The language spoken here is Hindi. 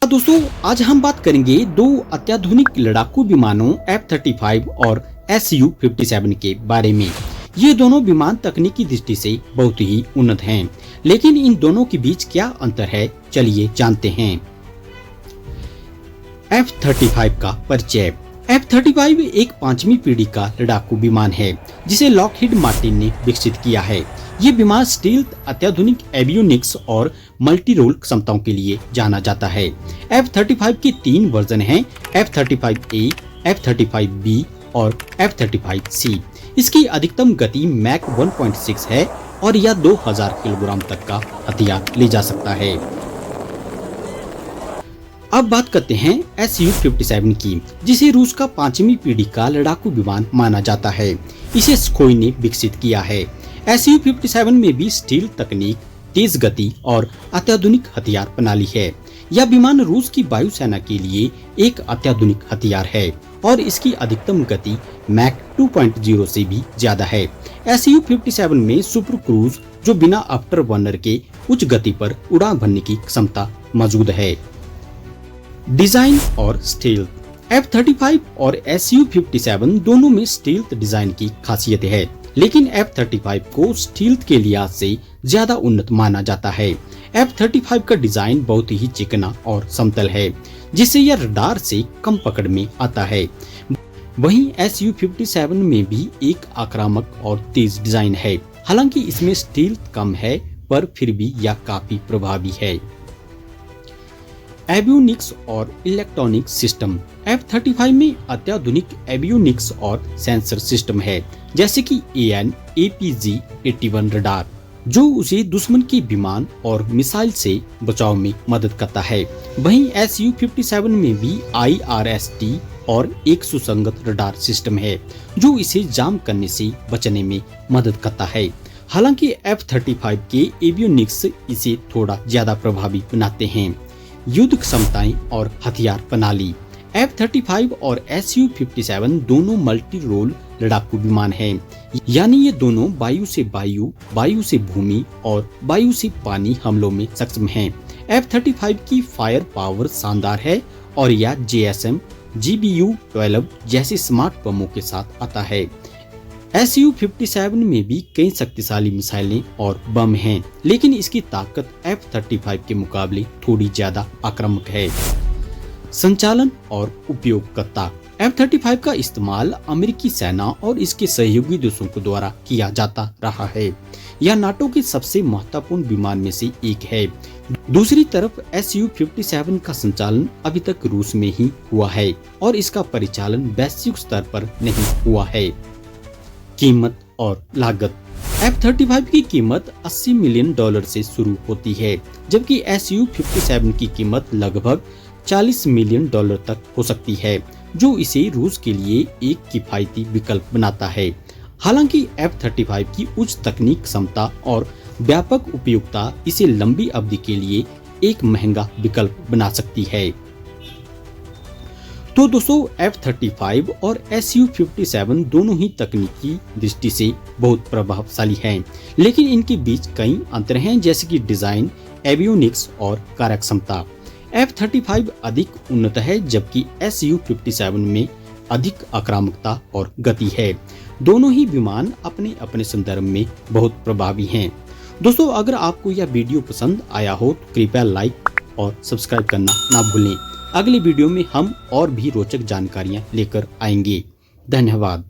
दोस्तों, आज हम बात करेंगे दो अत्याधुनिक लड़ाकू विमानों F-35 और Su-57 के बारे में। ये दोनों विमान तकनीकी दृष्टि से बहुत ही उन्नत हैं, लेकिन इन दोनों के बीच क्या अंतर है, चलिए जानते हैं। F-35 का परिचय। F-35 एक 5वीं पीढ़ी का लड़ाकू विमान है, जिसे लॉकहीड मार्टिन ने विकसित किया है। ये विमान स्टील्थ, अत्याधुनिक एवियोनिक्स और मल्टी रोल क्षमताओं के लिए जाना जाता है। F-35 के 3 वर्जन हैं, F-35A, F-35B और F-35C। इसकी अधिकतम गति मैक 1.6 है और यह 2000 किलोग्राम तक का हथियार ले जा सकता है। अब बात करते हैं Su-57 की, जिसे रूस का 5वीं पीढ़ी का लड़ाकू विमान माना जाता है। इसे सुखोई ने विकसित किया है। Su-57 में भी स्टील तकनीक, तेज गति और अत्याधुनिक हथियार प्रणाली है। यह विमान रूस की वायुसेना के लिए एक अत्याधुनिक हथियार है और इसकी अधिकतम गति मैक 2.0 से भी ज्यादा है। Su-57 में सुपर क्रूज, जो बिना आफ्टर बर्नर के उच्च गति पर उड़ान भरने की क्षमता मौजूद है। डिजाइन और स्टील्थ। F-35 और Su-57 दोनों में स्टील्थ डिजाइन की खासियत है, लेकिन F-35 को स्टील्थ के लिहाज से ज्यादा उन्नत माना जाता है। F-35 का डिजाइन बहुत ही चिकना और समतल है, जिससे यह रडार से कम पकड़ में आता है। वहीं Su-57 में भी एक आक्रामक और तेज डिजाइन है। हालांकि इसमें स्टील्थ कम है, पर फिर भी यह काफी प्रभावी है। एवियोनिक्स और इलेक्ट्रॉनिक सिस्टम। F-35 में अत्याधुनिक एवियोनिक्स और सेंसर सिस्टम है, जैसे कि AN/APG-81 रडार, जो उसे दुश्मन के विमान और मिसाइल से बचाव में मदद करता है। वहीं Su-57 में भी IRST और एक सुसंगत रडार सिस्टम है, जो इसे जाम करने से बचने में मदद करता है। हालांकि F-35 के एवियोनिक्स इसे थोड़ा ज्यादा प्रभावी बनाते हैं। युद्ध क्षमताएं और हथियार प्रणाली। F-35 और Su-57 दोनों मल्टी रोल लड़ाकू विमान हैं, यानी ये दोनों वायु से वायु, वायु से भूमि और वायु से पानी हमलों में सक्षम हैं। F-35 की फायर पावर शानदार है और यह JSM, GBU-12 जैसे स्मार्ट बमों के साथ आता है। Su-57 में भी कई शक्तिशाली मिसाइलें और बम हैं, लेकिन इसकी ताकत F-35 के मुकाबले थोड़ी ज्यादा आक्रामक है। संचालन और उपयोगकर्ता। F-35 का इस्तेमाल अमेरिकी सेना और इसके सहयोगी देशों के द्वारा किया जाता रहा है। यह नाटो के सबसे महत्वपूर्ण विमान में से एक है। दूसरी तरफ Su-57 का संचालन अभी तक रूस में ही हुआ है और इसका परिचालन वैश्विक स्तर पर नहीं हुआ है। कीमत और लागत। F-35 की कीमत $80 मिलियन से शुरू होती है, जबकि Su-57 की कीमत लगभग $40 मिलियन तक हो सकती है, जो इसे रूस के लिए एक किफायती विकल्प बनाता है। हालांकि F-35 की उच्च तकनीक क्षमता और व्यापक उपयोगिता इसे लंबी अवधि के लिए एक महंगा विकल्प बना सकती है। तो दोस्तों, F-35 और Su-57 दोनों ही तकनीकी दृष्टि से बहुत प्रभावशाली हैं, लेकिन इनके बीच कई अंतर हैं, जैसे कि डिजाइन, एवियोनिक्स और कार्यक्षमता। F-35 अधिक उन्नत है, जबकि Su-57 में अधिक आक्रामकता और गति है। दोनों ही विमान अपने अपने संदर्भ में बहुत प्रभावी हैं। दोस्तों, अगर आपको यह वीडियो पसंद आया हो तो कृपया लाइक और सब्सक्राइब करना ना भूलें। अगले वीडियो में हम और भी रोचक जानकारियां लेकर आएंगे। धन्यवाद।